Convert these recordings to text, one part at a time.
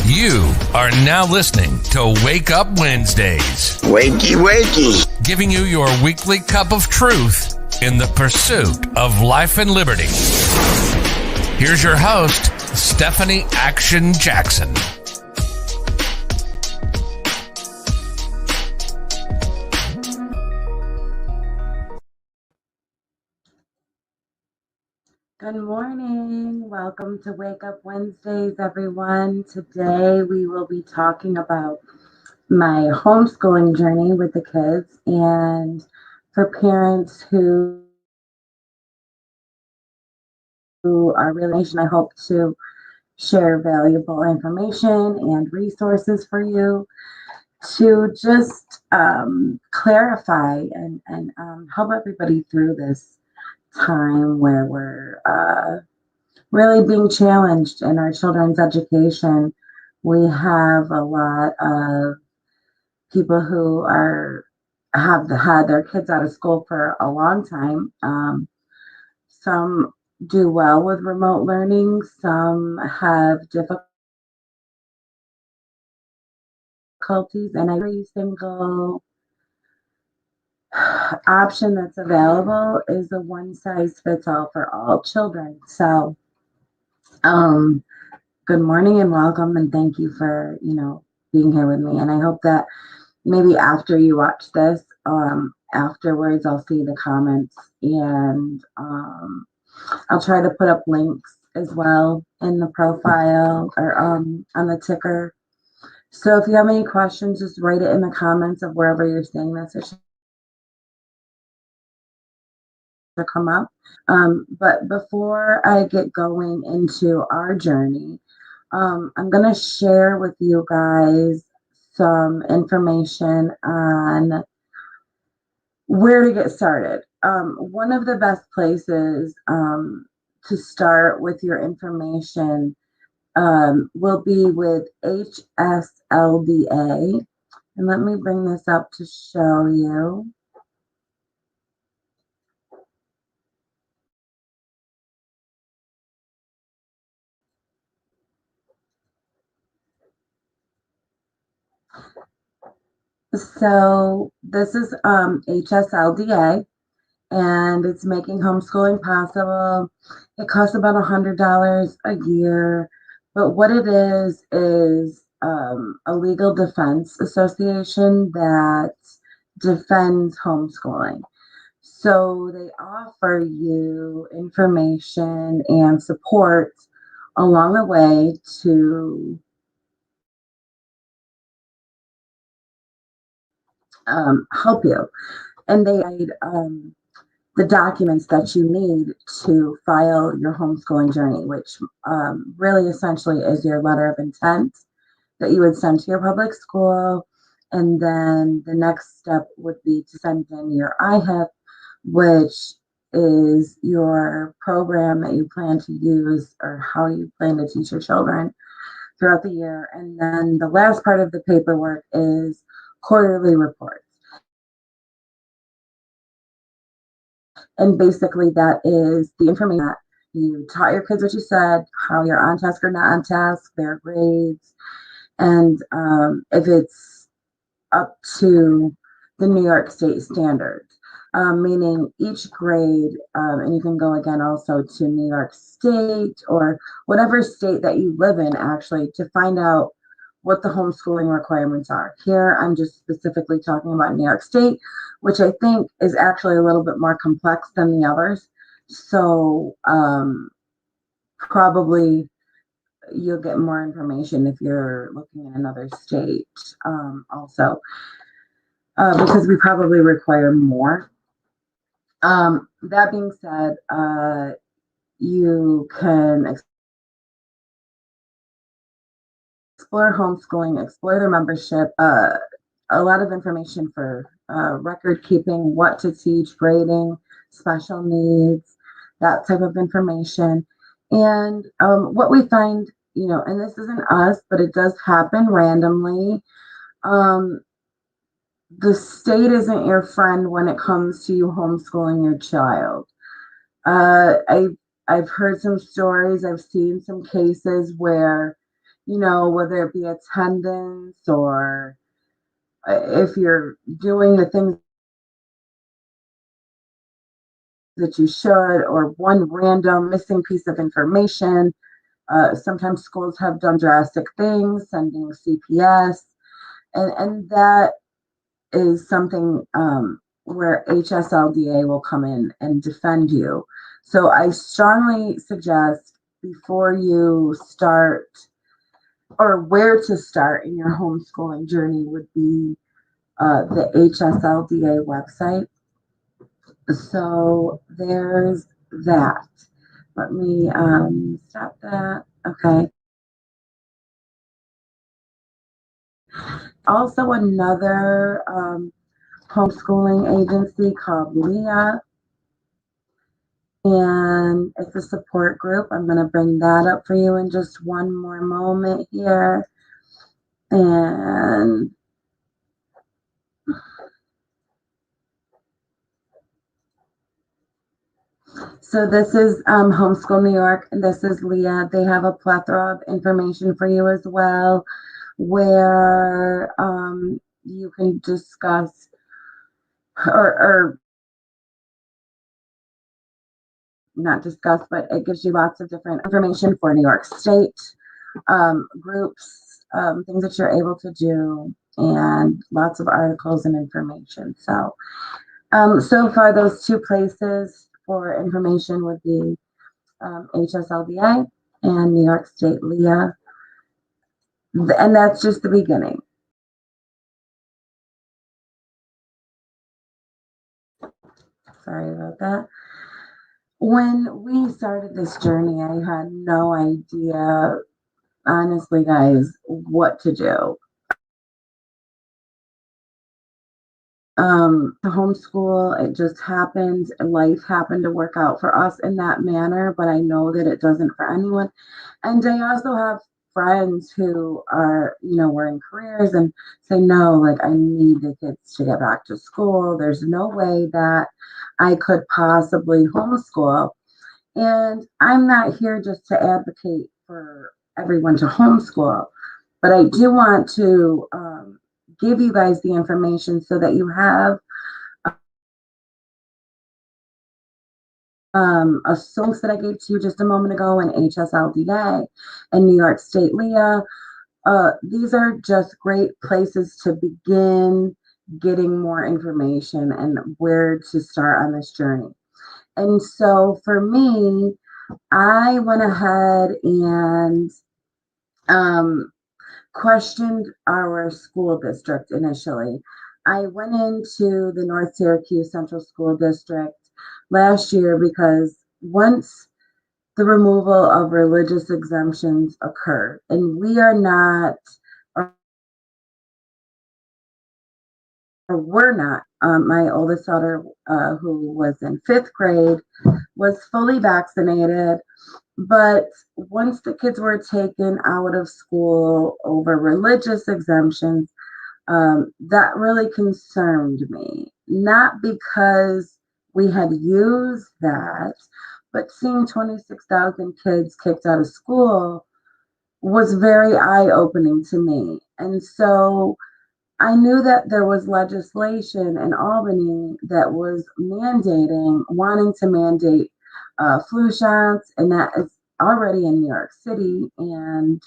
You are now listening to Wake Up Wednesdays. Wakey, wakey. Giving you your weekly cup of truth in the pursuit of life and liberty. Here's your host, Stephanie Action Jackson. Good morning. Welcome to Wake Up Wednesdays, everyone. Today we will be talking about my homeschooling journey with the kids, and for parents who are really, I hope to share valuable information and resources for you to just clarify and help everybody through this time where we're really being challenged in our children's education. We have a lot of people who have had their kids out of school for a long time. Some do well with remote learning. Some have difficulties, and every single option that's available is a one-size-fits-all for all children. So, good morning and welcome, and thank you for, being here with me. And I hope that maybe after you watch this, afterwards, I'll see the comments, and I'll try to put up links as well in the profile or on the ticker. So if you have any questions, just write it in the comments of wherever you're seeing this. It should come up. But before I get going into our journey, I'm going to share with you guys some information on where to get started. One of the best places to start with your information will be with HSLDA. And let me bring this up to show you. So this is HSLDA, and it's making homeschooling possible. It costs about $100 a year, but what it is a legal defense association that defends homeschooling. So they offer you information and support along the way to help you. And they the documents that you need to file your homeschooling journey, which really essentially is your letter of intent that you would send to your public school. And then the next step would be to send in your IHIP, which is your program that you plan to use or how you plan to teach your children throughout the year. And then the last part of the paperwork is quarterly reports. And basically that is the information that you taught your kids what you said, how you're on task or not on task, their grades, and if it's up to the New York State standards, meaning each grade, and you can go again also to New York State or whatever state that you live in actually to find out what the homeschooling requirements are. Here, I'm just specifically talking about New York State, which I think is actually a little bit more complex than the others. So probably you'll get more information if you're looking at another state also, because we probably require more. That being said, you can explore homeschooling, explore their membership, a lot of information for record keeping, what to teach, grading, special needs, that type of information. And what we find, and this isn't us, but it does happen randomly. The state isn't your friend when it comes to you homeschooling your child. I've heard some stories, I've seen some cases where whether it be attendance or if you're doing the things that you should, or one random missing piece of information. Sometimes schools have done drastic things, sending CPS, and that is something where HSLDA will come in and defend you. So I strongly suggest before you start, or where to start in your homeschooling journey would be the HSLDA website. So there's that. Let me stop that. Okay. Also, another homeschooling agency called Leah, and it's a support group. I'm going to bring that up for you in just one more moment here. And so this is Homeschool New York, and this is Leah. They have a plethora of information for you as well, where you can discuss or not discuss, but it gives you lots of different information for New York State groups, things that you're able to do, and lots of articles and information. So far, those two places for information would be HSLDA and New York State Leah. And that's just the beginning. Sorry about that. When we started this journey, I had no idea, honestly, guys, what to do. To homeschool, it just happened. Life happened to work out for us in that manner, but I know that it doesn't for anyone. And I also have friends who are, were in careers and say, no, like I need the kids to get back to school. There's no way that I could possibly homeschool. And I'm not here just to advocate for everyone to homeschool, but I do want to give you guys the information so that you have a source that I gave to you just a moment ago in HSLDA and New York State Leah. These are just great places to begin getting more information and where to start on this journey. And so for me, I went ahead and questioned our school district initially. I went into the North Syracuse Central School District last year because once the removal of religious exemptions occurred, and we are not, or were not, my oldest daughter, who was in fifth grade, was fully vaccinated. But once the kids were taken out of school over religious exemptions, that really concerned me. Not because we had used that, but seeing 26,000 kids kicked out of school was very eye-opening to me. And so I knew that there was legislation in Albany that was wanting to mandate flu shots, and that is already in New York City. And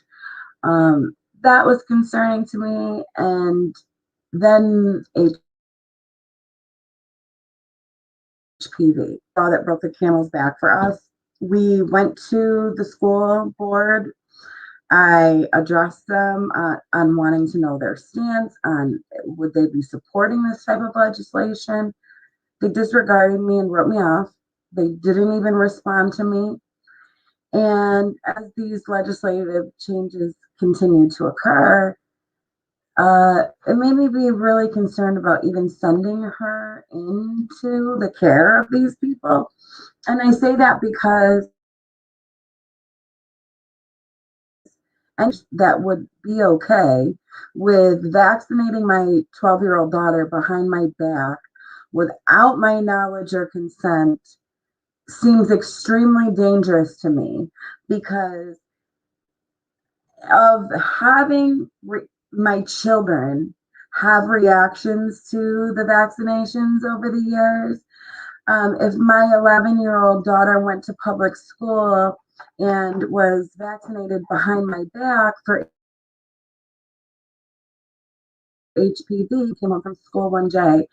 that was concerning to me. And then HPV, straw that broke the camel's back for us. We went to the school board. I addressed them on wanting to know their stance on would they be supporting this type of legislation. They disregarded me and wrote me off. They didn't even respond to me. And as these legislative changes continued to occur, it made me be really concerned about even sending her into the care of these people. And I say that because and that would be okay with vaccinating my 12-year-old daughter behind my back without my knowledge or consent seems extremely dangerous to me because of having my children have reactions to the vaccinations over the years. If my 11-year-old daughter went to public school and was vaccinated behind my back for HPV, came home from school one day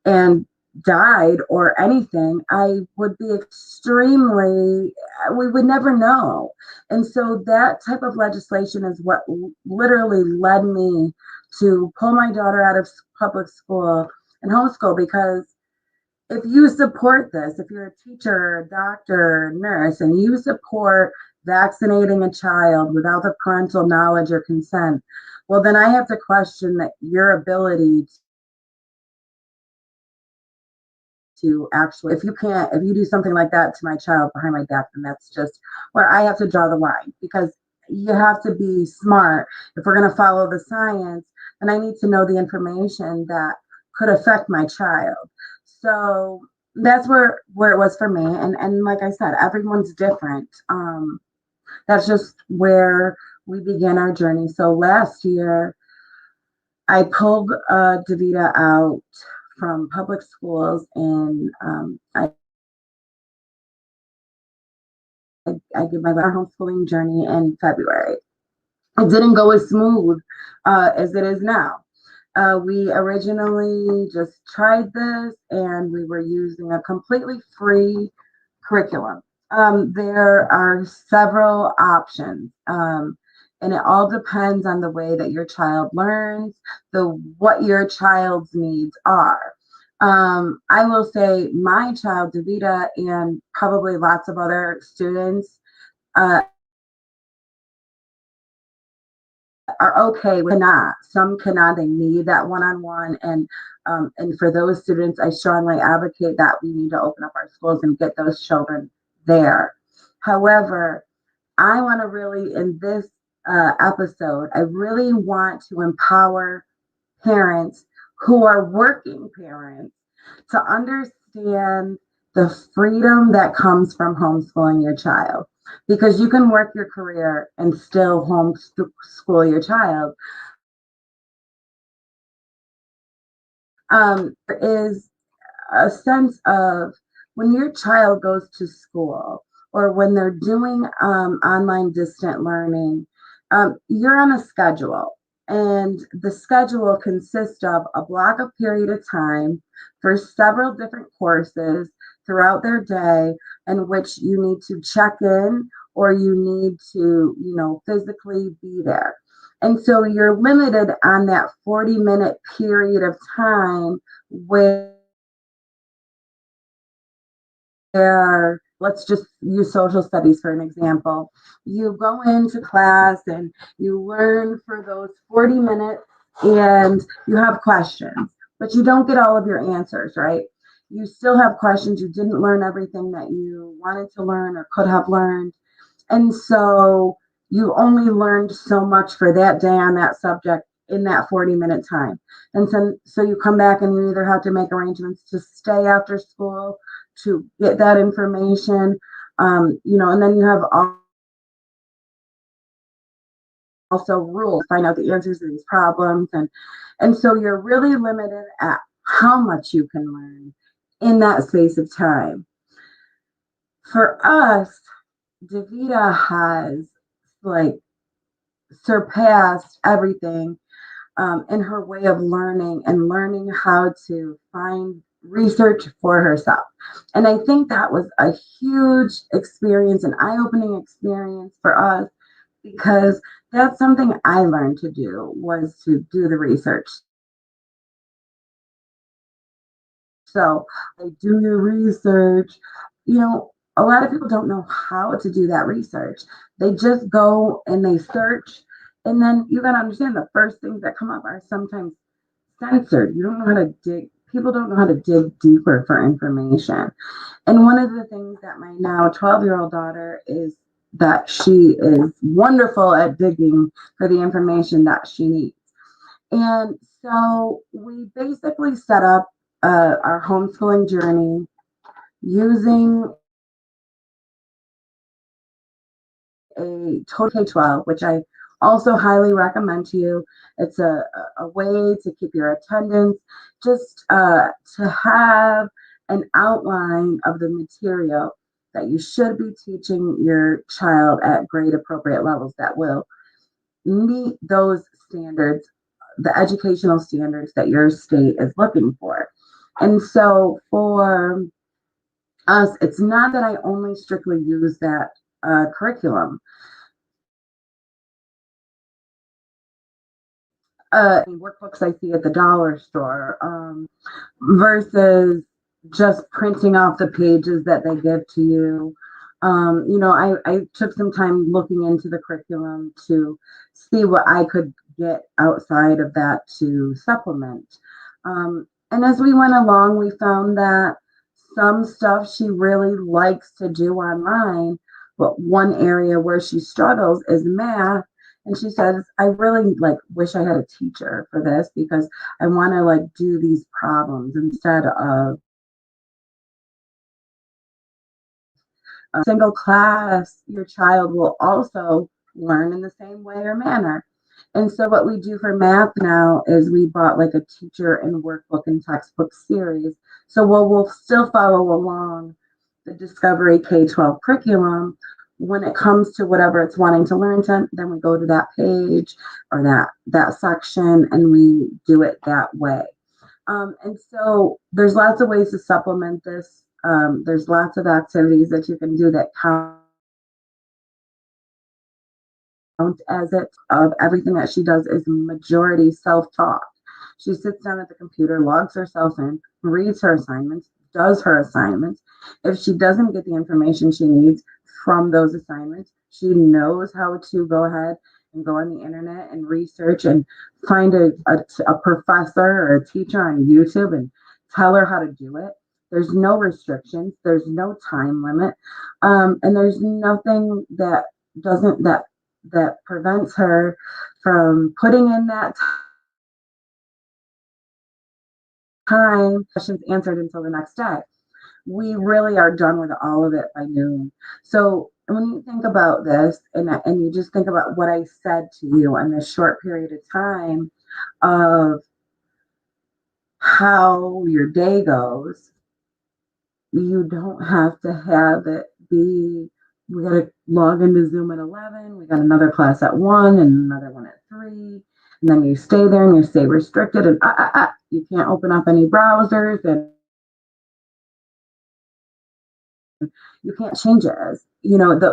and died or anything, I would be extremely, we would never know. And so that type of legislation is what literally led me to pull my daughter out of public school and homeschool, because if you support this, if you're a teacher, doctor, nurse, and you support vaccinating a child without the parental knowledge or consent, well, then I have to question that your ability to actually, if you do something like that to my child behind my back, then that's just where I have to draw the line, because you have to be smart. If we're going to follow the science, then I need to know the information that could affect my child. So that's where it was for me. And like I said, everyone's different. That's just where we began our journey. So last year, I pulled Davida out from public schools, and I did my homeschooling journey in February. It didn't go as smooth as it is now. We originally just tried this, and we were using a completely free curriculum. There are several options, and it all depends on the way that your child learns, what your child's needs are. I will say my child, Davida, and probably lots of other students uh, are okay with cannot. Some cannot. They need that one-on-one, and for those students, I strongly advocate that we need to open up our schools and get those children there. However, I want to really, in this episode, I really want to empower parents who are working parents to understand the freedom that comes from homeschooling your child, because you can work your career and still homeschool your child. There is a sense of, when your child goes to school or when they're doing online distant learning, you're on a schedule. And the schedule consists of a block of period of time for several different courses throughout their day, in which you need to check in or you need to, physically be there. And so you're limited on that 40-minute period of time where, let's just use social studies for an example. You go into class and you learn for those 40 minutes, and you have questions, but you don't get all of your answers, right? You still have questions. You didn't learn everything that you wanted to learn or could have learned. And so you only learned so much for that day on that subject in that 40-minute time. And so you come back and you either have to make arrangements to stay after school to get that information, and then you have also rules, find out the answers to these problems. And so you're really limited at how much you can learn in that space of time. For us, Davida has like surpassed everything in her way of learning and learning how to find research for herself. And I think that was a huge experience, an eye-opening experience for us, because that's something I learned to do, was to do the research. So I do your research. A lot of people don't know how to do that research. They just go and they search. And then you got to understand, the first things that come up are sometimes censored. You don't know how to dig. People don't know how to dig deeper for information. And one of the things that my now 12-year-old daughter is, that she is wonderful at digging for the information that she needs. And so we basically set up our homeschooling journey using a total K-12, which I Also highly recommend to you. It's a way to keep your attendance, just to have an outline of the material that you should be teaching your child at grade appropriate levels that will meet those standards, the educational standards that your state is looking for. And so for us, it's not that I only strictly use that curriculum. Workbooks I see at the dollar store, versus just printing off the pages that they give to you. I took some time looking into the curriculum to see what I could get outside of that to supplement. And as we went along, we found that some stuff she really likes to do online, but one area where she struggles is math. And she says, I really wish I had a teacher for this because I want to do these problems instead of a single class. Your child will also learn in the same way or manner. And so what we do for math now is we bought a teacher and workbook and textbook series. So we'll still follow along the Discovery K-12 curriculum. When it comes to whatever it's wanting to learn, then we go to that page or that section and we do it that way. And so there's lots of ways to supplement this. There's lots of activities that you can do that count as it of everything that she does is majority self-taught. She sits down at the computer, logs herself in, reads her assignments, does her assignments. If she doesn't get the information she needs from those assignments, she knows how to go ahead and go on the internet and research and find a professor or a teacher on YouTube and tell her how to do it. There's no restrictions. There's no time limit. And there's nothing that prevents her from putting in that time, questions answered until the next day. We really are done with all of it by noon. So when you think about this and you just think about what I said to you in this short period of time of how your day goes, you don't have to have it be, we got to log into Zoom at 11, we got another class at 1 and another one at 3. And then you stay there and you stay restricted and you can't open up any browsers and you can't change it.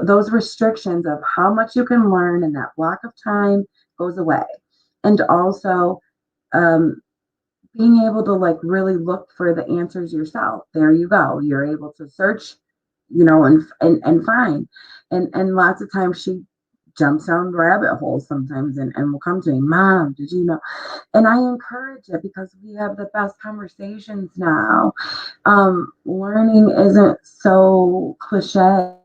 Those restrictions of how much you can learn in that block of time goes away. And also, being able to really look for the answers yourself. There you go. You're able to search, and find. And lots of times she jumps down rabbit holes sometimes and will come to me, Mom, did you know? And I encourage it because we have the best conversations now. Learning isn't so cliche.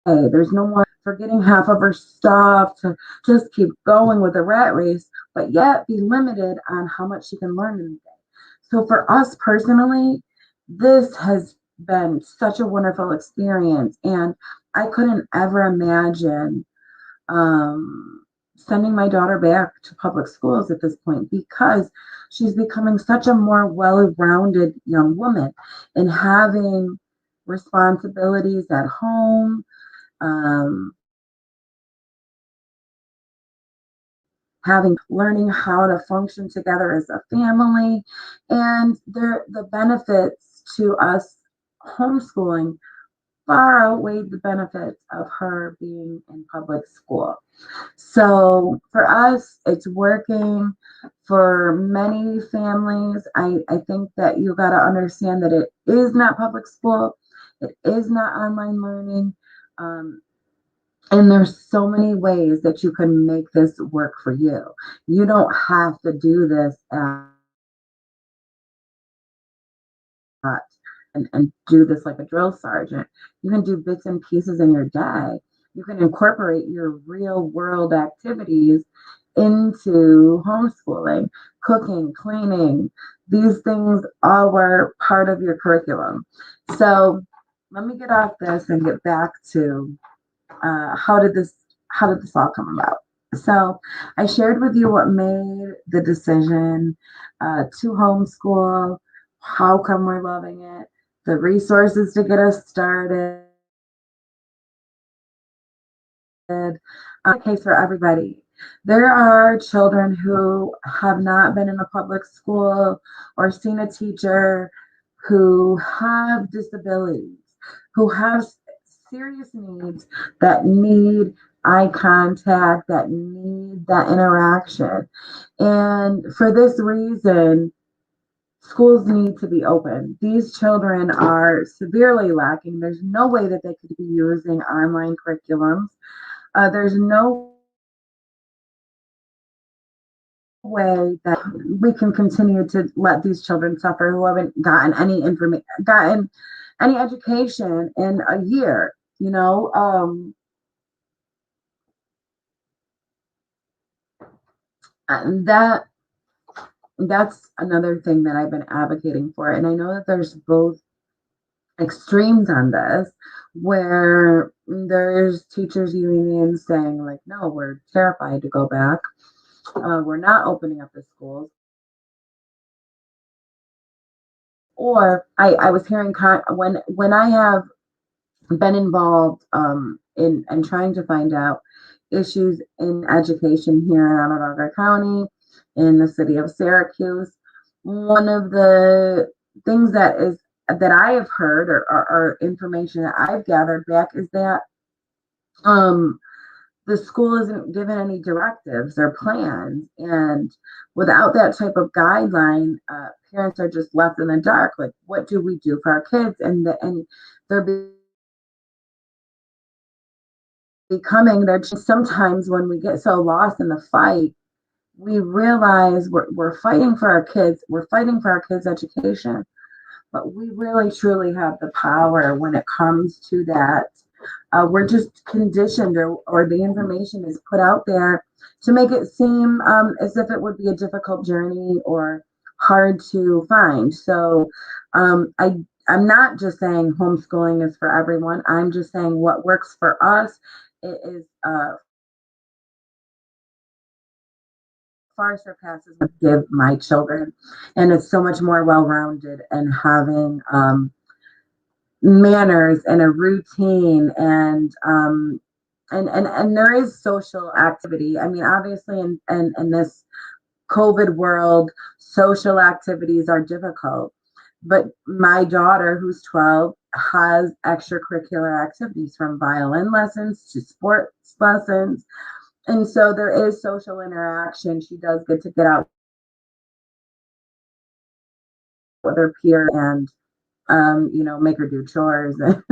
There's no more forgetting half of her stuff to just keep going with the rat race, but yet be limited on how much she can learn in a day. So for us personally, this has been such a wonderful experience. And I couldn't ever imagine sending my daughter back to public schools at this point because she's becoming such a more well-rounded young woman and having responsibilities at home, learning how to function together as a family, and the benefits to us homeschooling far outweighed the benefits of her being in public school. So for us, it's working. For many families, I think that you got to understand that it is not public school. It is not online learning. And there's so many ways that you can make this work for you. You don't have to do this and do this like a drill sergeant. You can do bits and pieces in your day. You can incorporate your real world activities into homeschooling, cooking, cleaning. These things all were part of your curriculum. So let me get off this and get back to how did this all come about? So I shared with you what made the decision to homeschool, how come we're loving it, the resources to get us started. A case for everybody. There are children who have not been in a public school or seen a teacher, who have disabilities, who have serious needs, that need eye contact, that need that interaction. And for this reason, schools need to be open. These children are severely lacking. There's no way that they could be using online curriculums. There's no way that we can continue to let these children suffer who haven't gotten any information, gotten any education in a year. You know, and that's another thing that I've been advocating for. And I know that there's both extremes on this, where there's teachers unions saying like, no, we're terrified to go back. We're not opening up the schools. Or I was hearing when I have been involved in trying to find out issues in education here in Onondaga County, in the city of Syracuse. One of the things that I have heard, or information that I've gathered back, is that um, the school isn't given any directives or plans, and without that type of guideline, parents are just left in the dark. Like, what do we do for our kids? And they're becoming they're just, sometimes when we get so lost in the fight, we realize we're fighting for our kids, we're fighting for our kids' education, but we really truly have the power when it comes to that. We're just conditioned, or the information is put out there to make it seem as if it would be a difficult journey or hard to find. So I'm not just saying homeschooling is for everyone. I'm just saying what works for us. It is far surpasses what I give my children, and it's so much more well-rounded, and having manners and a routine, and there is social activity. I mean, obviously, in this COVID world, social activities are difficult. But my daughter, who's 12, has extracurricular activities, from violin lessons to sports lessons. And so there is social interaction. She does get to get out with her peers and make her do chores and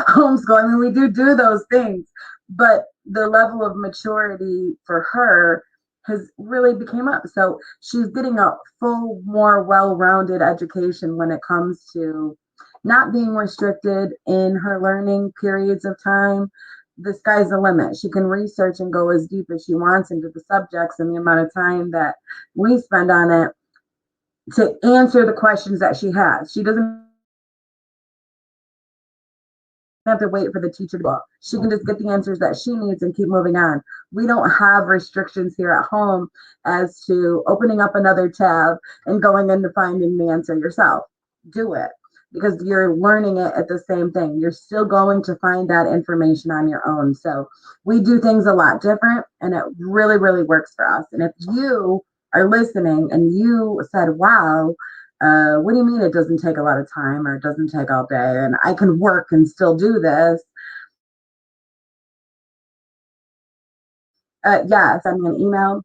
homeschool. I mean, we do those things, but the level of maturity for her has really became up. So she's getting a full, more well-rounded education when it comes to not being restricted in her learning periods of time. The sky's the limit. She can research and go as deep as she wants into the subjects, and the amount of time that we spend on it to answer the questions that she has. She doesn't have to wait for the teacher to go. She can just get the answers that she needs and keep moving on. We don't have restrictions here at home as to opening up another tab and going into finding the answer yourself. Do it, because you're learning it at the same thing. You're still going to find that information on your own. So we do things a lot different, and it really, really works for us. And if you are listening and you said, wow, what do you mean it doesn't take a lot of time, or it doesn't take all day, and I can work and still do this? Yeah, send me an email,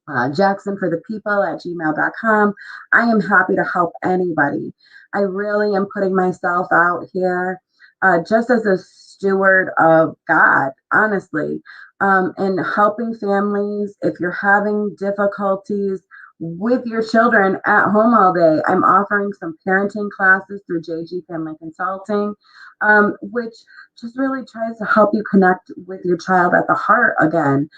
jacksonforthepeople@gmail.com. I am happy to help anybody. I really am putting myself out here just as a steward of God, honestly, and helping families. If you're having difficulties with your children at home all day, I'm offering some parenting classes through JG Family Consulting, which just really tries to help you connect with your child at the heart again.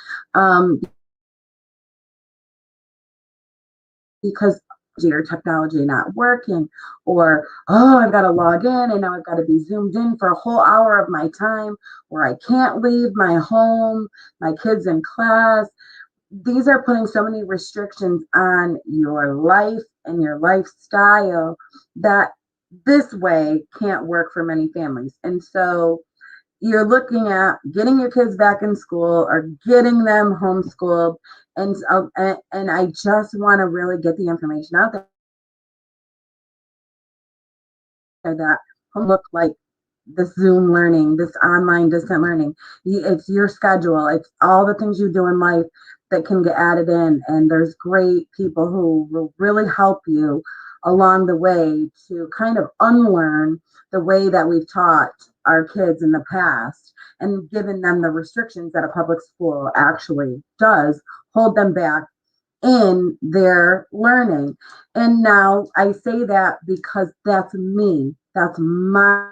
Because or technology not working, or, oh, I've got to log in and now I've got to be zoomed in for a whole hour of my time, or I can't leave my home, my kids in class. These are putting so many restrictions on your life and your lifestyle that this way can't work for many families. And so you're looking at getting your kids back in school or getting them homeschooled. And I just want to really get the information out there that look like this Zoom learning, this online distant learning. It's your schedule. It's all the things you do in life that can get added in. And there's great people who will really help you along the way to kind of unlearn the way that we've taught our kids in the past and given them the restrictions that a public school actually does hold them back in their learning. And now I say that because that's me. That's my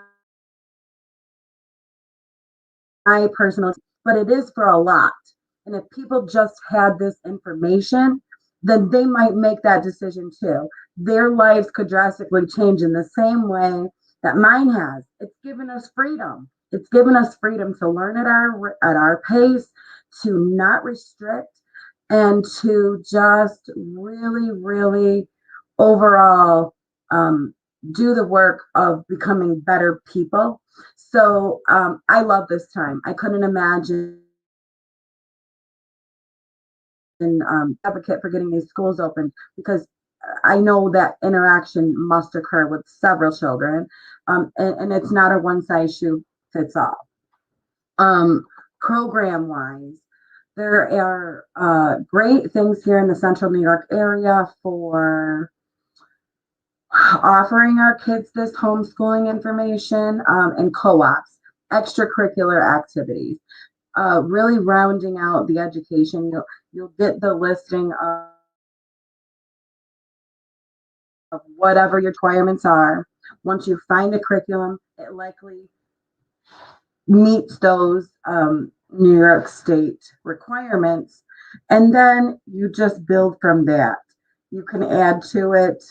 personal, but it is for a lot. And if people just had this information, then they might make that decision too. Their lives could drastically change in the same way that mine has. It's given us freedom. It's given us freedom to learn at our pace, to not restrict, and to just really, really overall do the work of becoming better people. So I love this time. I couldn't imagine advocate for getting these schools open, because I know that interaction must occur with several children, and it's not a one size shoe fits all. Program wise, there are great things here in the central New York area for offering our kids this homeschooling information, and co-ops, extracurricular activities, really rounding out the education. You'll get the listing of whatever your requirements are. Once you find a curriculum, it likely meets those New York State requirements, and then you just build from that. You can add to it.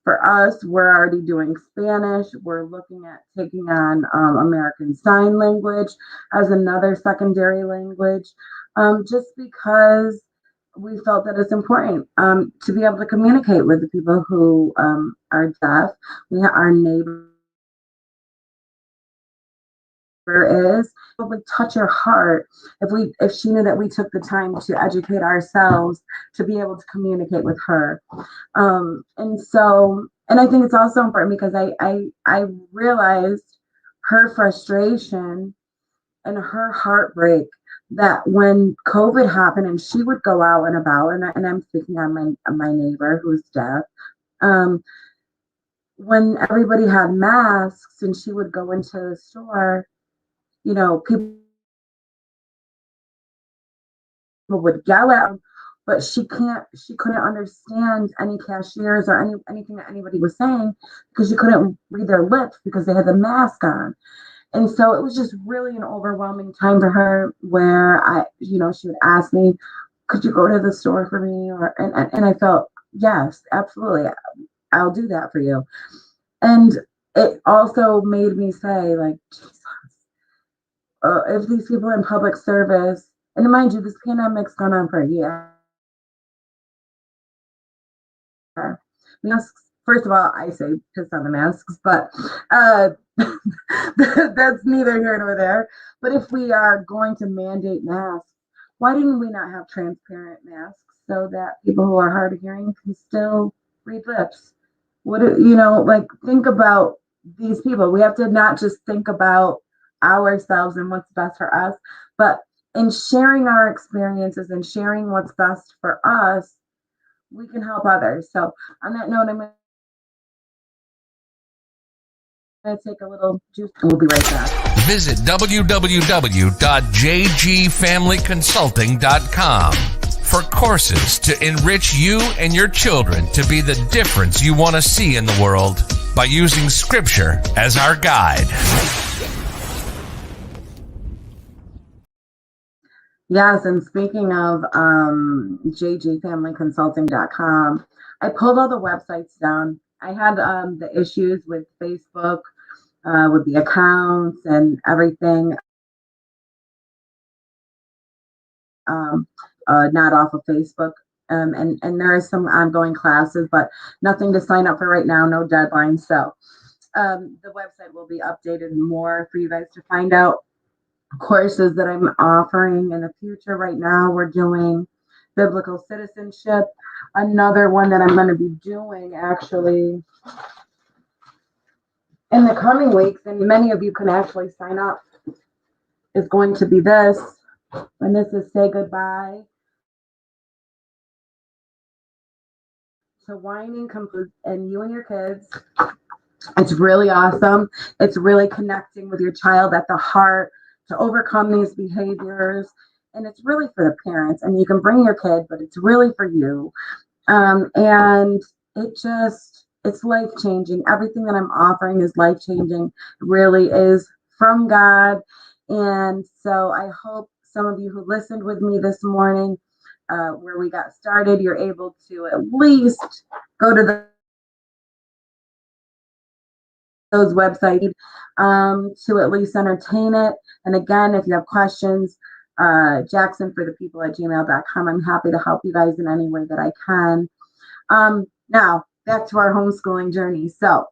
For us, we're already doing Spanish. We're looking at taking on American Sign Language as another secondary language, just because we felt that it's important to be able to communicate with the people who are deaf. Our neighbor is, it would touch her heart if she knew that we took the time to educate ourselves to be able to communicate with her. And I think it's also important because I realized her frustration and her heartbreak that when COVID happened and she would go out and about, and I'm speaking on my neighbor who's deaf, when everybody had masks and she would go into the store, people would yell at her, but she couldn't understand any cashiers or anything that anybody was saying because she couldn't read their lips because they had the mask on. And so it was just really an overwhelming time for her where she would ask me, could you go to the store for me? And I felt, yes, absolutely. I'll do that for you. And it also made me say, like, Jesus, if these people in public service, and mind you, this pandemic's gone on for a year. Masks, first of all, I say piss on the masks, but that's neither here nor there. But if we are going to mandate masks, why didn't we not have transparent masks so that people who are hard of hearing can still read lips? Think about these people. We have to not just think about ourselves and what's best for us, but in sharing our experiences and sharing what's best for us, we can help others. So on that note, I'm going to take a little juice and we'll be right back. Visit www.jgfamilyconsulting.com for courses to enrich you and your children to be the difference you want to see in the world by using Scripture as our guide. Yes, and speaking of jgfamilyconsulting.com, I pulled all the websites down. I had the issues with Facebook, with the accounts and everything, um, not off of Facebook. And there is some ongoing classes, but nothing to sign up for right now, no deadline. So the website will be updated more for you guys to find out courses that I'm offering in the future. Right now, we're doing biblical citizenship. Another one that I'm going to be doing actually in the coming weeks, and many of you can actually sign up, is going to be this. And this is Say Goodbye to Whining and You and Your Kids. It's really awesome. It's really connecting with your child at the heart to overcome these behaviors. And it's really for the parents. I mean, you can bring your kid, but it's really for you. And it's life changing. Everything that I'm offering is life changing, really is from God. And so I hope some of you who listened with me this morning, where we got started, you're able to at least go to those websites to at least entertain it. And again, if you have questions, Jackson for the people at gmail.com. I'm happy to help you guys in any way that I can. Now, back to our homeschooling journey. So,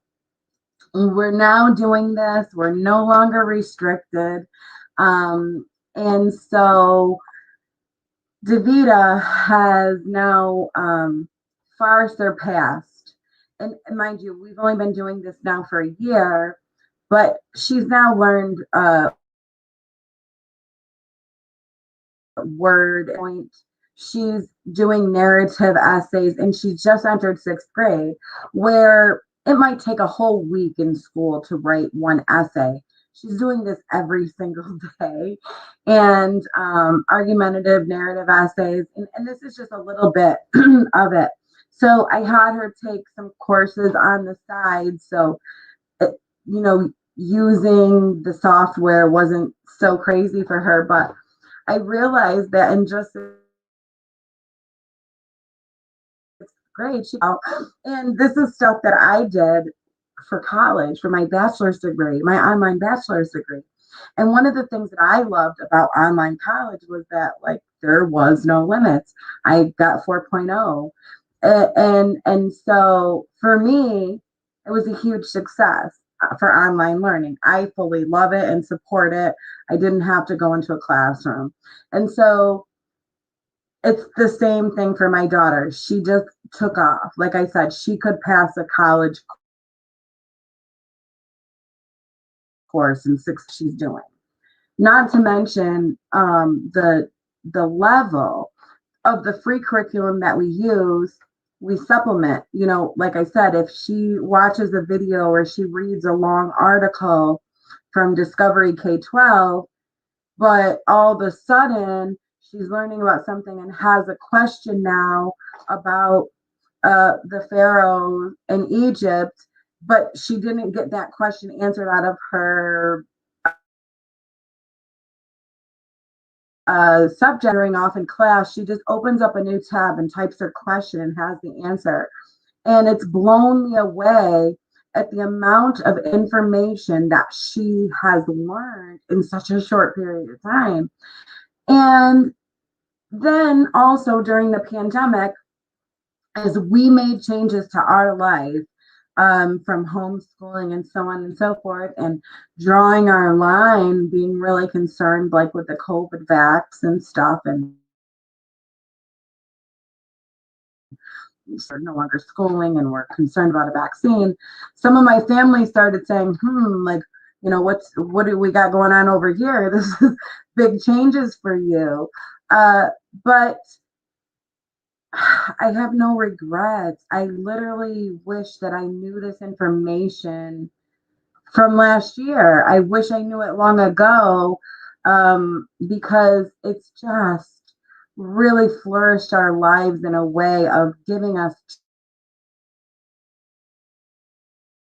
we're now doing this, we're no longer restricted. And so, Davida has now far surpassed, and mind you, we've only been doing this now for a year, but she's now learned word point. She's doing narrative essays, and she just entered sixth grade, where it might take a whole week in school to write one essay. She's doing this every single day, and argumentative narrative essays. And this is just a little bit of it. So I had her take some courses on the side. So, it, using the software wasn't so crazy for her, but I realized that in just grade, and this is stuff that I did for college, for my bachelor's degree, my online bachelor's degree. And one of the things that I loved about online college was that like there was no limits. I got 4.0. And so for me, it was a huge success for online learning. I fully love it and support it. I didn't have to go into a classroom. And so it's the same thing for my daughter. She just took off. Like I said, she could pass a college course in six she's doing. Not to mention the level of the free curriculum that we use. We supplement. Like I said, if she watches a video or she reads a long article from Discovery K-12, but all of a sudden she's learning about something and has a question now about the Pharaoh in Egypt, but she didn't get that question answered out of her subject during off in class. She just opens up a new tab and types her question and has the answer. And it's blown me away at the amount of information that she has learned in such a short period of time. And then also during the pandemic, as we made changes to our life, from homeschooling and so on and so forth, and drawing our line, being really concerned, like with the COVID vax and stuff, and we're no longer schooling and we're concerned about a vaccine. Some of my family started saying, like, what do we got going on over here? This is big changes for you. But I have no regrets. I literally wish that I knew this information from last year. I wish I knew it long ago, because it's just really flourished our lives in a way of giving us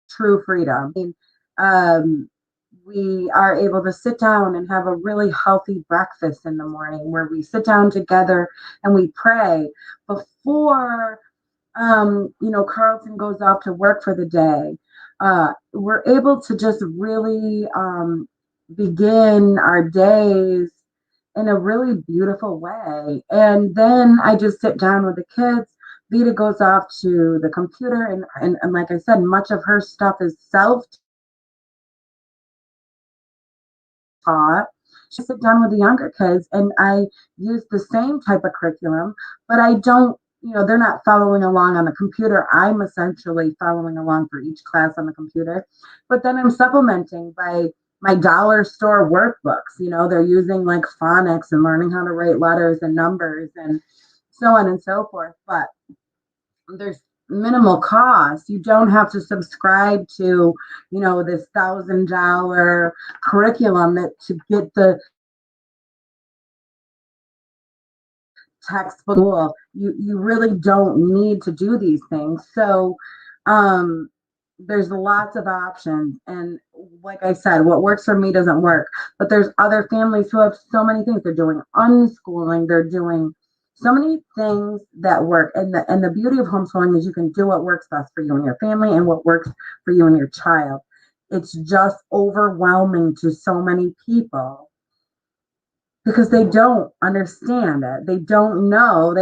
true freedom. I mean, we are able to sit down and have a really healthy breakfast in the morning where we sit down together and we pray before Carlton goes off to work for the day. We're able to just really begin our days in a really beautiful way. And then I just sit down with the kids. Vita goes off to the computer, and like I said, much of her stuff is self taught. She sit down with the younger kids, and I use the same type of curriculum, but I don't, they're not following along on the computer. I'm essentially following along for each class on the computer, but then I'm supplementing by my dollar store workbooks. They're using like phonics and learning how to write letters and numbers and so on and so forth. But there's minimal cost. You don't have to subscribe to, this $1,000 curriculum that to get the textbook. You really don't need to do these things. So there's lots of options. And like I said, what works for me doesn't work. But there's other families who have so many things. They're doing unschooling, they're doing so many things that work. And the beauty of homeschooling is you can do what works best for you and your family and what works for you and your child. It's just overwhelming to so many people because they don't understand it. They don't know.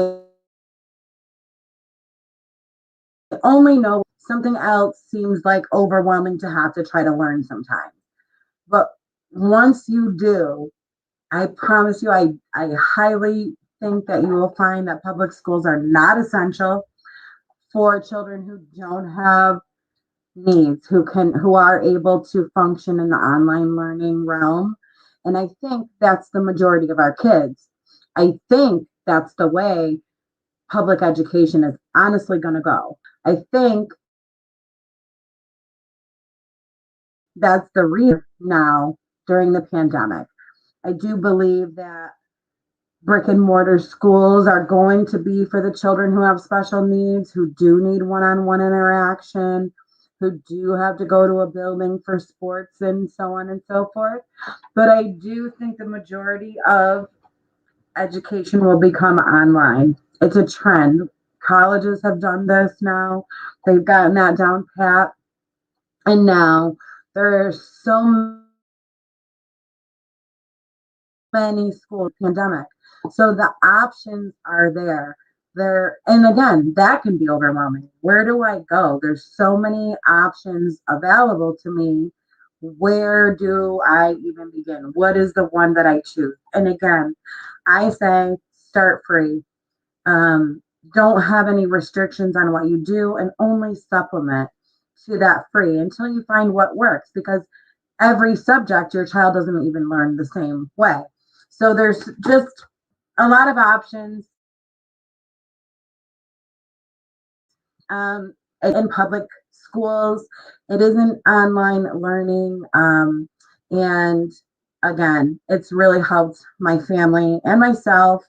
They only know something else seems like overwhelming to have to try to learn sometimes. But once you do, I promise you, I highly think that you will find that public schools are not essential for children who don't have needs, who are able to function in the online learning realm. And I think that's the majority of our kids. I think that's the way public education is honestly going to go. I think that's the reason now during the pandemic. I do believe that brick and mortar schools are going to be for the children who have special needs, who do need one-on-one interaction, who do have to go to a building for sports and so on and so forth. But I do think the majority of education will become online. It's a trend. Colleges have done this now. They've gotten that down pat. And now there are so many schools pandemic. So the options are there. And again, that can be overwhelming. Where do I go? There's so many options available to me. Where do I even begin? What is the one that I choose? And again, I say start free. Um, don't have any restrictions on what you do and only supplement to that free until you find what works, because every subject your child doesn't even learn the same way. So there's just a lot of options in public schools. It isn't online learning. And again, it's really helped my family and myself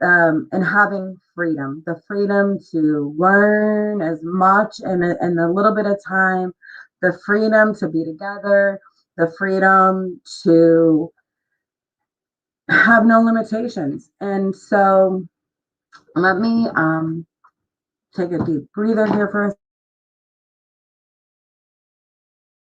and having freedom, the freedom to learn as much in a little bit of time, the freedom to be together, the freedom to have no limitations. And so let me take a deep breather here for a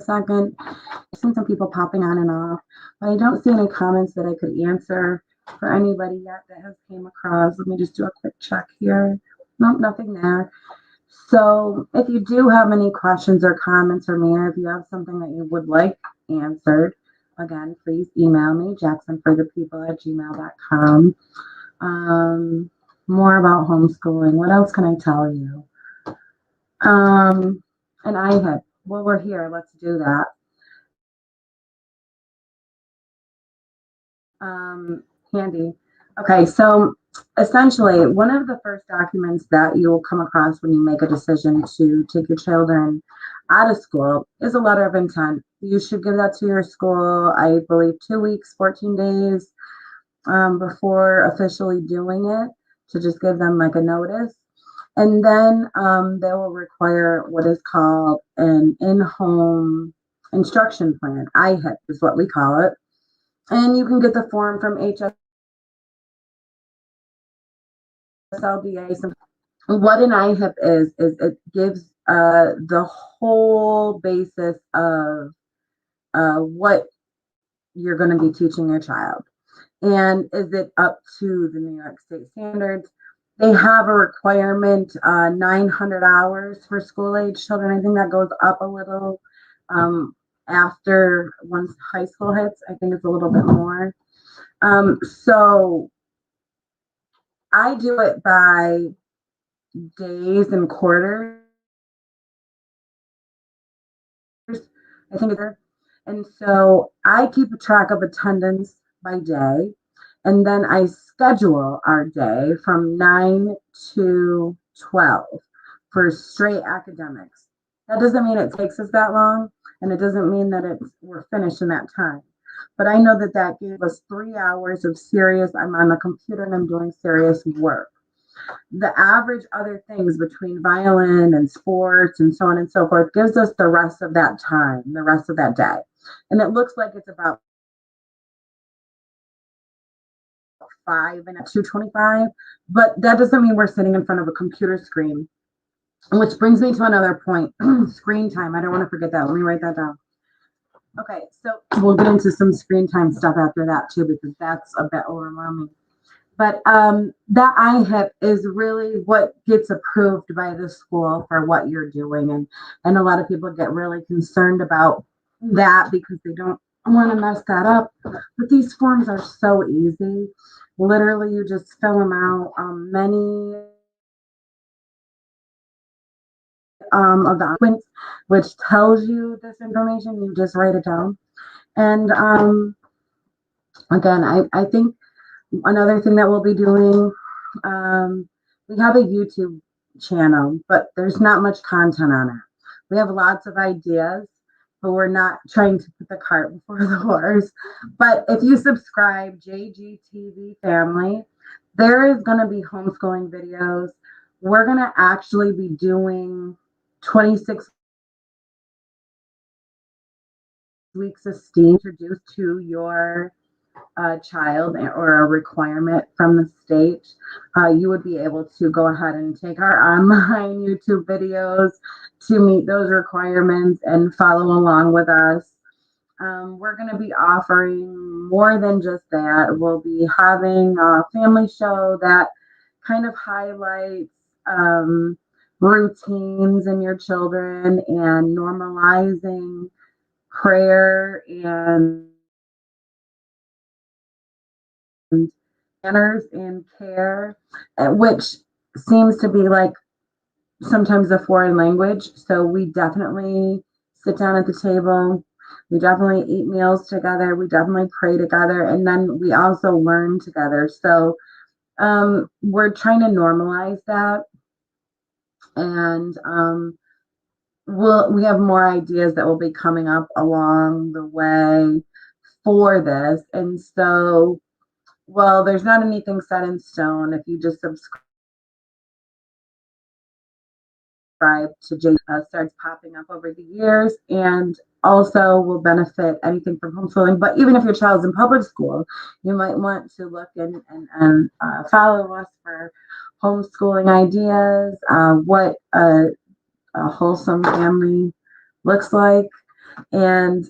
second. I've seen some people popping on and off, but I don't see any comments that I could answer for anybody yet that has came across. Let me just do a quick check here. Nope, nothing there. So if you do have any questions or comments for me, or if you have something that you would like answered, again, please email me, jacksonforthepeople@gmail.com. More about homeschooling. What else can I tell you? And I had, well, we're here. Let's do that. Handy. Okay, so essentially, one of the first documents that you will come across when you make a decision to take your children out of school is a letter of intent. You should give that to your school, I believe, 2 weeks, 14 days before officially doing it, to just give them like a notice. And then they will require what is called an in-home instruction plan. IHIP is what we call it. And you can get the form from HSLDA. What an IHIP is it gives the whole basis of what you're going to be teaching your child. And is it up to the New York State standards? They have a requirement, 900 hours for school age children. I think that goes up a little after once high school hits. I think it's a little bit more. So I do it by days and quarters. I think it's there. And so I keep a track of attendance by day. And then I schedule our day from 9 to 12 for straight academics. That doesn't mean it takes us that long, and it doesn't mean that we're finished in that time. But I know that that gave us 3 hours of serious, I'm on the computer and I'm doing serious work. The average other things between violin and sports and so on and so forth gives us the rest of that time, the rest of that day. And it looks like it's about 5 and at 2:25, but that doesn't mean we're sitting in front of a computer screen. Which brings me to another point, screen time. I don't want to forget that. Let me write that down. Okay, so we'll get into some screen time stuff after that too, because that's a bit overwhelming. But that IHIP is really what gets approved by the school for what you're doing. And a lot of people get really concerned about that because they don't want to mess that up. But these forms are so easy. Literally, you just fill them out. Many of the points which tells you this information, you just write it down. And again, I think another thing that we'll be doing, we have a YouTube channel, but there's not much content on it. We have lots of ideas, but we're not trying to put the cart before the horse. But if you subscribe, JGTV Family, there is going to be homeschooling videos. We're going to actually be doing 26 weeks of STEAM introduced to your child or a requirement from the state. You would be able to go ahead and take our online YouTube videos to meet those requirements and follow along with us. We're going to be offering more than just that. We'll be having a family show that kind of highlights routines in your children and normalizing prayer and manners and care, which seems to be like sometimes a foreign language. So we definitely sit down at the table. We definitely eat meals together. We definitely pray together. And then we also learn together. So we're trying to normalize that. And we have more ideas that will be coming up along the way for this. And so, well, there's not anything set in stone. If you just subscribe to J starts popping up over the years and also will benefit anything from homeschooling. But even if your child's in public school, you might want to look and follow us for homeschooling ideas, what a wholesome family looks like. And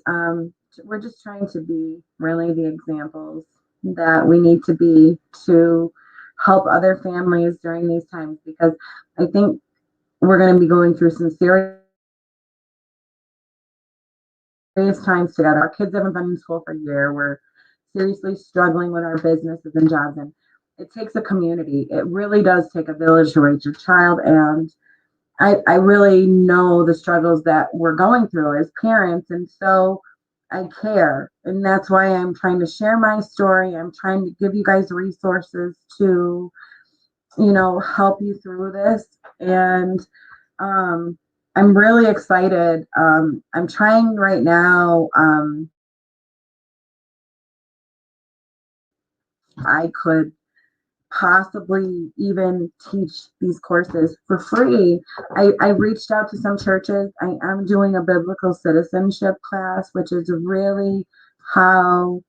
we're just trying to be really the examples that we need to be to help other families during these times, because I think we're going to be going through some serious times together. Our kids haven't been in school for a year. We're seriously struggling with our businesses and jobs, and it takes a community. It really does take a village to raise your child, and I really know the struggles that we're going through as parents, and so I care, and that's why I'm trying to share my story. I'm trying to give you guys resources to, help you through this, and I'm really excited. I'm trying right now. I could possibly even teach these courses for free. I reached out to some churches. I am doing a biblical citizenship class, which is really how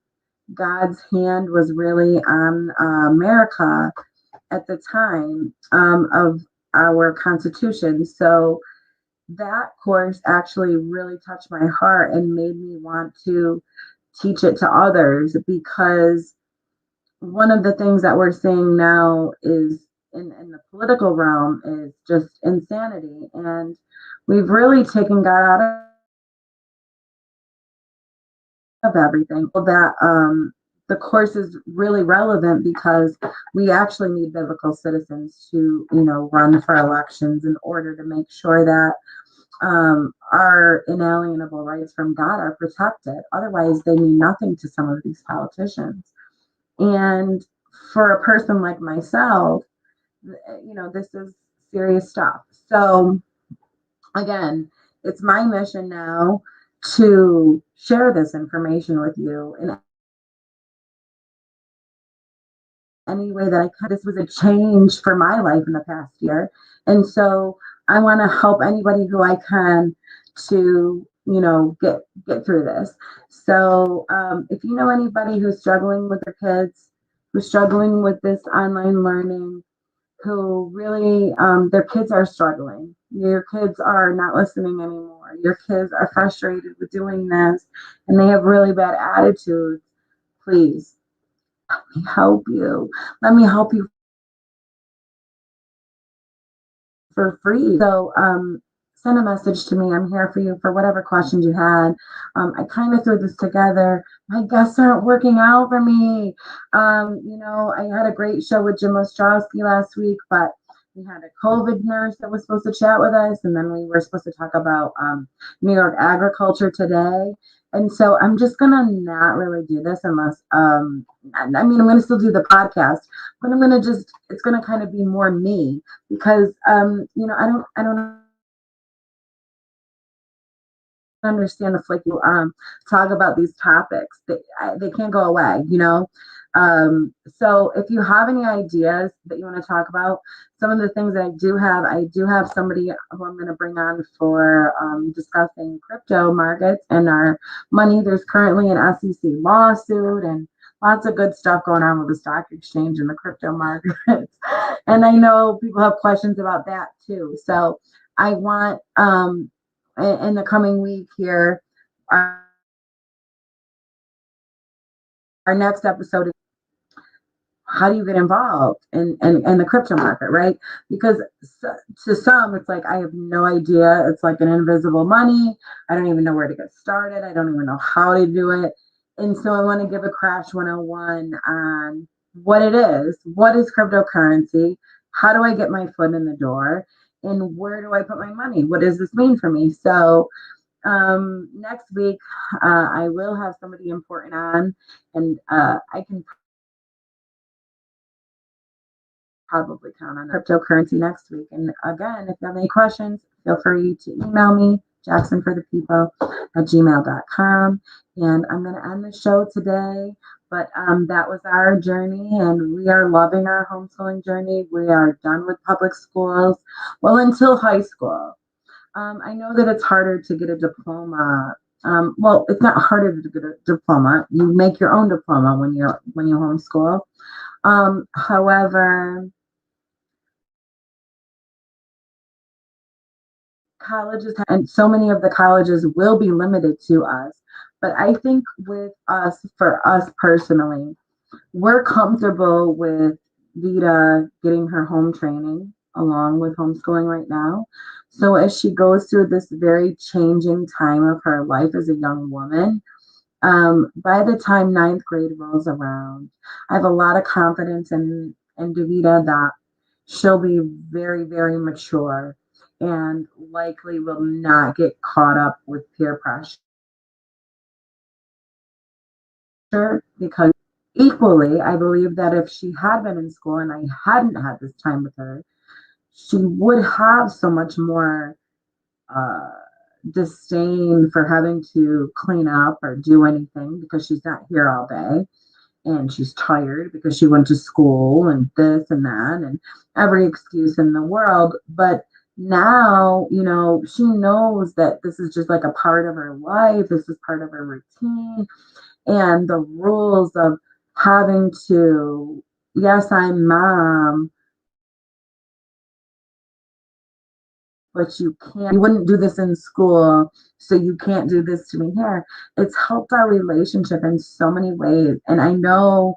God's hand was really on America at the time of our Constitution. So that course actually really touched my heart and made me want to teach it to others, because one of the things that we're seeing now is in the political realm is just insanity. And we've really taken God out of everything. Well, that the course is really relevant because we actually need biblical citizens to, run for elections in order to make sure that our inalienable rights from God are protected. Otherwise, they mean nothing to some of these politicians. And for a person like myself, this is serious stuff. So again, it's my mission now to share this information with you in any way that I can. This was a change for my life in the past year. And so I want to help anybody who I can to, get through this. So if you know anybody who's struggling with their kids, who's struggling with this online learning, who really their kids are struggling. Your kids are not listening anymore. Your kids are frustrated with doing this and they have really bad attitudes. Please let me help you. Let me help you for free. So send a message to me. I'm here for you for whatever questions you had. I kind of threw this together. My guests aren't working out for me. I had a great show with Jim Ostrowski last week, but we had a COVID nurse that was supposed to chat with us, and then we were supposed to talk about New York agriculture today. And so I'm just gonna not really do this unless I'm gonna still do the podcast, but it's gonna kind of be more me because I don't understand if like you talk about these topics, they can't go away. So if you have any ideas that you want to talk about, some of the things that I do have somebody who I'm going to bring on for discussing crypto markets and our money. There's currently an SEC lawsuit and lots of good stuff going on with the stock exchange and the crypto markets. And I know people have questions about that too. So I want in the coming week here, our next episode is how do you get involved in the crypto market, right? Because to some, it's like, I have no idea. It's like an invisible money. I don't even know where to get started. I don't even know how to do it. And so I want to give a Crash 101 on what it is. What is cryptocurrency? How do I get my foot in the door? And where do I put my money? What does this mean for me? So next week, I will have somebody important on, and I can probably count on cryptocurrency next week. And again, if you have any questions, feel free to email me, jacksonforthepeople@gmail.com. And I'm going to end the show today. But that was our journey, and we are loving our homeschooling journey. We are done with public schools, well, until high school. I know that it's harder to get a diploma. Well, it's not harder to get a diploma. You make your own diploma when you homeschool. However, colleges and so many of the colleges will be limited to us. But I think for us personally, we're comfortable with Vita getting her home training along with homeschooling right now. So as she goes through this very changing time of her life as a young woman, by the time ninth grade rolls around, I have a lot of confidence in Davita that she'll be very, very mature and likely will not get caught up with peer pressure, because equally, I believe that if she had been in school and I hadn't had this time with her, she would have so much more uh, disdain for having to clean up or do anything because she's not here all day. and she's tired because she went to school and this and that and every excuse in the world. But now, she knows that this is just like a part of her life. This is part of her routine. And the rules of having to, yes, I'm mom, but you wouldn't do this in school, so you can't do this to me here. It's helped our relationship in so many ways. And I know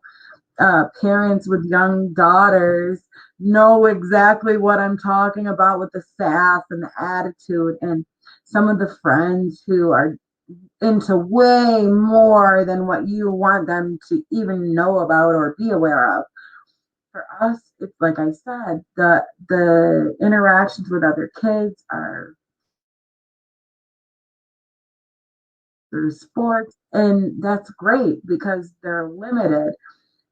parents with young daughters know exactly what I'm talking about with the sass and the attitude. And some of the friends who are into way more than what you want them to even know about or be aware of. For us, it's like I said, the interactions with other kids are through sports, and that's great because they're limited.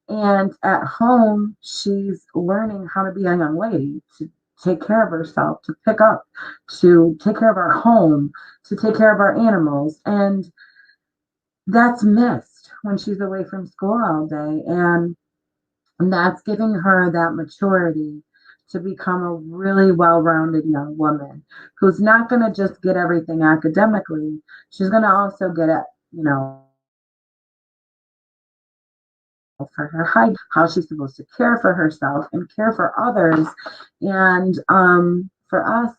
And at home, she's learning how to be a young lady, to take care of herself, to pick up, to take care of our home, to take care of our animals. And that's missed when she's away from school all day. And that's giving her that maturity to become a really well-rounded young woman who's not going to just get everything academically. She's going to also get it, for her height, how she's supposed to care for herself and care for others. And for us,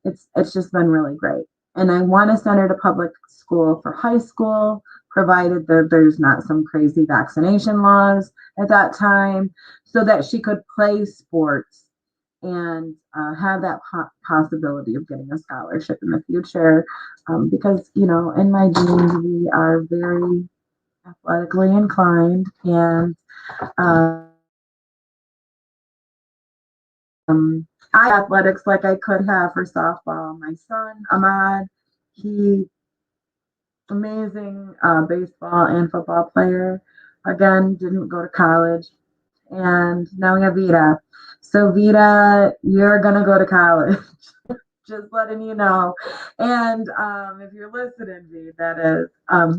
it's just been really great. And I want to send her to public school for high school, provided that there's not some crazy vaccination laws at that time, so that she could play sports and have that possibility of getting a scholarship in the future. Because, in my genes, we are very athletically inclined, and I athletics like I could have for softball. My son Ahmad, he amazing baseball and football player. Again, didn't go to college, and now we have Vita. So Vita, you're gonna go to college. Just letting you know. And if you're listening, V, that is,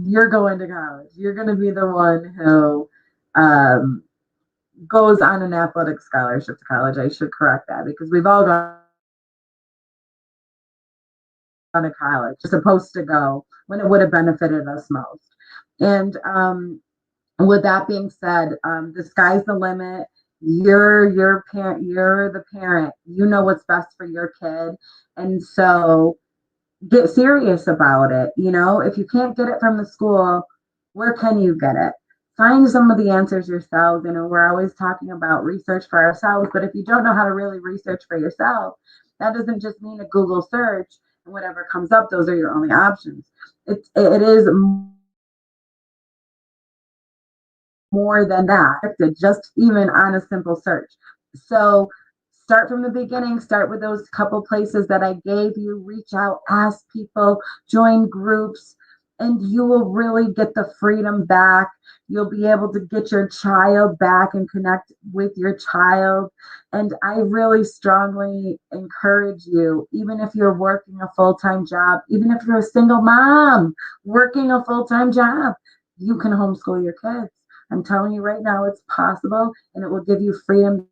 you're going to college. You're going to be the one who goes on an athletic scholarship to college. I should correct that because we've all gone to college. We're supposed to go when it would have benefited us most. And with that being said, the sky's the limit. You're parent. You're the parent. You know what's best for your kid, and so get serious about it. If you can't get it from the school, where can you get it? Find some of the answers yourself. We're always talking about research for ourselves, but if you don't know how to really research for yourself, that doesn't just mean a Google search and whatever comes up, those are your only options. It is more than that, just even on a simple search. So start from the beginning, start with those couple places that I gave you, reach out, ask people, join groups, and you will really get the freedom back. You'll be able to get your child back and connect with your child. And I really strongly encourage you, even if you're working a full-time job, even if you're a single mom working a full-time job, you can homeschool your kids. I'm telling you right now, it's possible, and it will give you freedom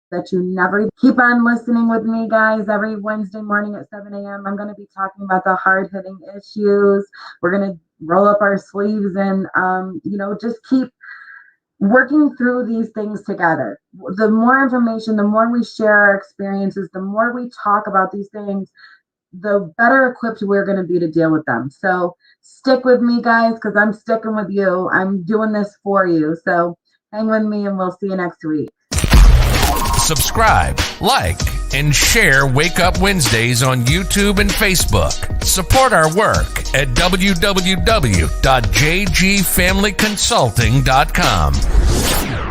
that you never. Keep on listening with me, guys. Every Wednesday morning at 7 a.m., I'm going to be talking about the hard-hitting issues. We're going to roll up our sleeves and, just keep working through these things together. The more information, the more we share our experiences, the more we talk about these things, the better equipped we're going to be to deal with them. So stick with me, guys, because I'm sticking with you. I'm doing this for you. So hang with me, and we'll see you next week. Subscribe, like, and share Wake Up Wednesdays on YouTube and Facebook. Support our work at www.jgfamilyconsulting.com.